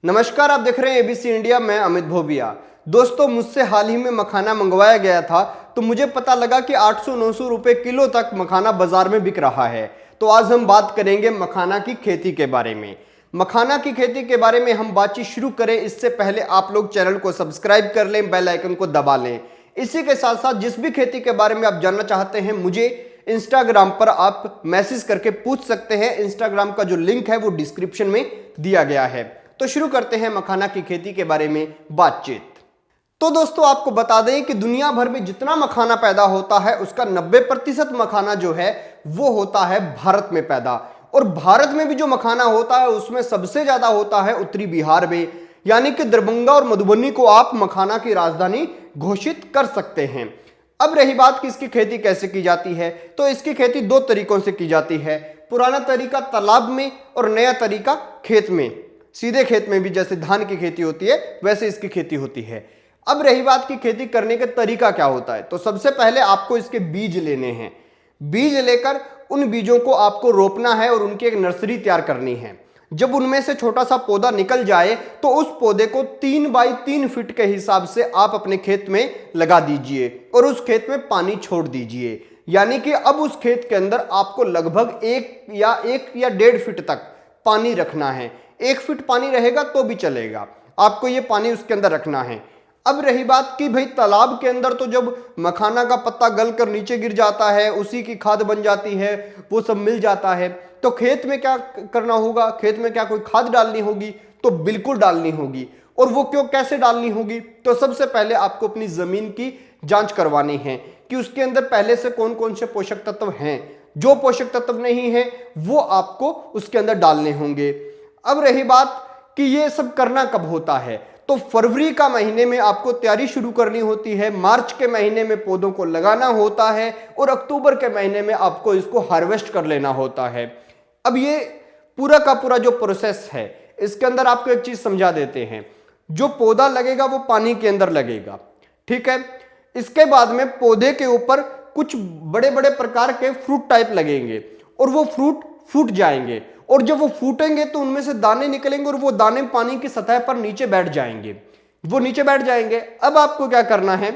नमस्कार, आप देख रहे हैं एबीसी इंडिया। मैं अमित भोबिया। दोस्तों, मुझसे हाल ही में मखाना मंगवाया गया था तो मुझे पता लगा कि 800-900 रुपए किलो तक मखाना बाजार में बिक रहा है। तो आज हम बात करेंगे मखाना की खेती के बारे में। मखाना की खेती के बारे में हम बातचीत शुरू करें इससे पहले आप लोग चैनल को सब्सक्राइब कर लें, बेल आइकन को दबा लें। इसी के साथ साथ जिस भी खेती के बारे में आप जानना चाहते हैं मुझे इंस्टाग्राम पर आप मैसेज करके पूछ सकते हैं। इंस्टाग्राम का जो लिंक है वो डिस्क्रिप्शन में दिया गया है। तो शुरू करते हैं मखाना की खेती के बारे में बातचीत। तो दोस्तों, आपको बता दें कि दुनिया भर में जितना मखाना पैदा होता है उसका 90% मखाना जो है वो होता है भारत में पैदा। और भारत में भी जो मखाना होता है उसमें सबसे ज्यादा होता है उत्तरी बिहार में, यानी कि दरभंगा और मधुबनी को आप मखाना की राजधानी घोषित कर सकते हैं। अब रही बात कि इसकी खेती कैसे की जाती है, तो इसकी खेती दो तरीकों से की जाती है। पुराना तरीका तालाब में और नया तरीका खेत में, सीधे खेत में भी जैसे धान की खेती होती है वैसे इसकी खेती होती है। अब रही बात की खेती करने का तरीका क्या होता है, तो सबसे पहले आपको इसके बीज लेने हैं। बीज लेकर उन बीजों को आपको रोपना है और उनकी एक नर्सरी तैयार करनी है। जब उनमें से छोटा सा पौधा निकल जाए तो उस पौधे को 3 बाई 3 फीट के हिसाब से आप अपने खेत में लगा दीजिए और उस खेत में पानी छोड़ दीजिए। यानी कि अब उस खेत के अंदर आपको लगभग 1 या 1.5 फीट तक पानी रखना है। 1 फीट पानी रहेगा तो भी चलेगा, आपको ये पानी उसके अंदर रखना है। अब रही बात कि भाई तालाब के अंदर तो जब मखाना का पत्ता गल कर नीचे गिर जाता है, उसी की खाद बन जाती है, वो सब मिल जाता है। तो खेत में क्या करना होगा, खेत में क्या कोई खाद डालनी होगी, तो बिल्कुल डालनी होगी। और वो कैसे डालनी होगी, तो सबसे पहले आपको अपनी जमीन की जांच करवानी है कि उसके अंदर पहले से कौन कौन से पोषक तत्व हैं। जो पोषक तत्व नहीं है वो आपको उसके अंदर डालने होंगे। अब रही बात कि ये सब करना कब होता है, तो फरवरी का महीने में आपको तैयारी शुरू करनी होती है। मार्च के महीने में पौधों को लगाना होता है और अक्टूबर के महीने में आपको इसको हार्वेस्ट कर लेना होता है। अब ये पूरा का पूरा जो प्रोसेस है इसके अंदर आपको एक चीज समझा देते हैं। जो पौधा लगेगा वो पानी के अंदर लगेगा, ठीक है। इसके बाद में पौधे के ऊपर कुछ बड़े बड़े प्रकार के फ्रूट टाइप लगेंगे और वो फ्रूट फूट जाएंगे। और जब वो फूटेंगे तो उनमें से दाने निकलेंगे और वो दाने पानी की सतह पर नीचे बैठ जाएंगे, वो नीचे बैठ जाएंगे। अब आपको क्या करना है,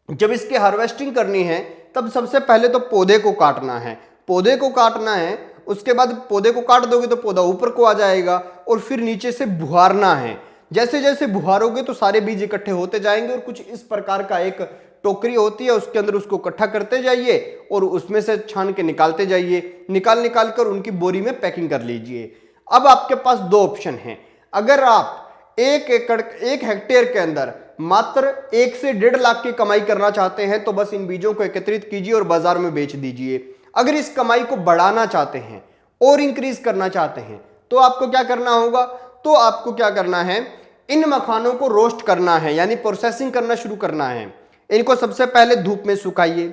जब इसकी हार्वेस्टिंग करनी है तब सबसे पहले तो पौधे को काटना है। पौधे को काटना है, उसके बाद पौधे को काट दोगे तो पौधा ऊपर को आ जाएगा और फिर नीचे से बुहारना है। जैसे जैसे बुहारोगे तो सारे बीज इकट्ठे होते जाएंगे और कुछ इस प्रकार का एक टोकरी होती है, उसके अंदर उसको इकट्ठा करते जाइए और उसमें से छान के निकालते जाइए। निकाल कर उनकी बोरी में पैकिंग कर लीजिए। अब आपके पास दो ऑप्शन हैं। अगर आप 1 हेक्टेयर के अंदर मात्र 1 से 1.5 लाख की कमाई करना चाहते हैं तो बस इन बीजों को एकत्रित कीजिए और बाजार में बेच दीजिए। अगर इस कमाई को बढ़ाना चाहते हैं और इंक्रीज करना चाहते हैं तो आपको क्या करना होगा, तो आपको क्या करना है, इन मखानों को रोस्ट करना है, यानी प्रोसेसिंग करना शुरू करना है। इनको सबसे पहले धूप में सुखाइए,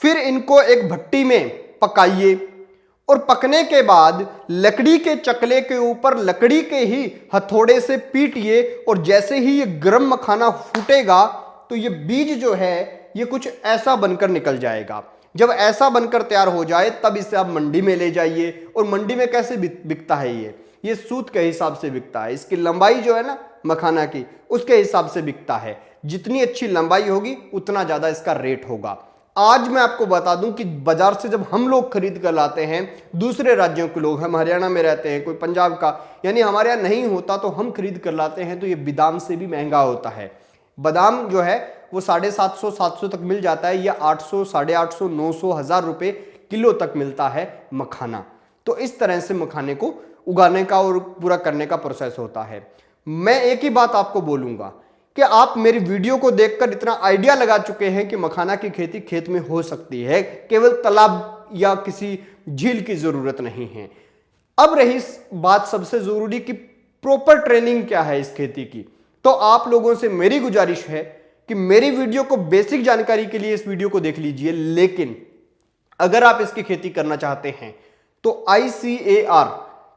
फिर इनको एक भट्टी में पकाइए और पकने के बाद लकड़ी के चकले के ऊपर लकड़ी के ही हथौड़े से पीटिए और जैसे ही ये गर्म मखाना फूटेगा तो ये बीज जो है ये कुछ ऐसा बनकर निकल जाएगा। जब ऐसा बनकर तैयार हो जाए तब इसे आप मंडी में ले जाइए। और मंडी में कैसे बिकता है ये सूत के हिसाब से बिकता है। इसकी लंबाई जो है ना मखाना की, उसके हिसाब से बिकता है। जितनी अच्छी लंबाई होगी उतना ज्यादा इसका रेट होगा। आज मैं आपको बता दूं कि बाजार से जब हम लोग खरीद कर लाते हैं, दूसरे राज्यों के लोग, हम हरियाणा में रहते हैं, कोई पंजाब का, यानी हमारे यहाँ नहीं होता तो हम खरीद कर लाते हैं, तो ये बादाम से भी महंगा होता है। बादाम जो है वो 750-700 तक मिल जाता है, या 800, 850, 900, 1000 रुपए किलो तक मिलता है मखाना। तो इस तरह से मखाने को उगाने का और पूरा करने का प्रोसेस होता है। मैं एक ही बात आपको बोलूंगा कि आप मेरी वीडियो को देखकर इतना आइडिया लगा चुके हैं कि मखाना की खेती खेत में हो सकती है, केवल तालाब या किसी झील की जरूरत नहीं है। अब रही बात सबसे जरूरी कि प्रॉपर ट्रेनिंग क्या है इस खेती की, तो आप लोगों से मेरी गुजारिश है कि मेरी वीडियो को बेसिक जानकारी के लिए इस वीडियो को देख लीजिए, लेकिन अगर आप इसकी खेती करना चाहते हैं तो ICAR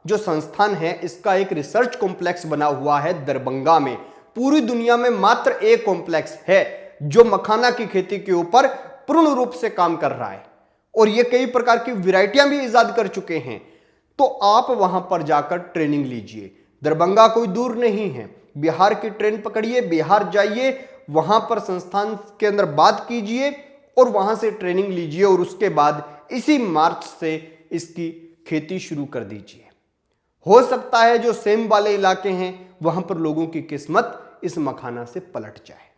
जो संस्थान है इसका एक रिसर्च कॉम्प्लेक्स बना हुआ है दरभंगा में। पूरी दुनिया में मात्र एक कॉम्प्लेक्स है जो मखाना की खेती के ऊपर पूर्ण रूप से काम कर रहा है और ये कई प्रकार की वैरायटियां भी इजाद कर चुके हैं। तो आप वहां पर जाकर ट्रेनिंग लीजिए, दरभंगा कोई दूर नहीं है, बिहार की ट्रेन पकड़िए, बिहार जाइए, वहां पर संस्थान के अंदर बात कीजिए और वहां से ट्रेनिंग लीजिए और उसके बाद इसी मार्च से इसकी खेती शुरू कर दीजिए। हो सकता है जो सेम वाले इलाके हैं वहां पर लोगों की किस्मत इस मखाना से पलट जाए।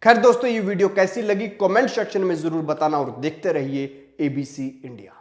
खैर दोस्तों, ये वीडियो कैसी लगी कमेंट सेक्शन में जरूर बताना और देखते रहिए एबीसी इंडिया।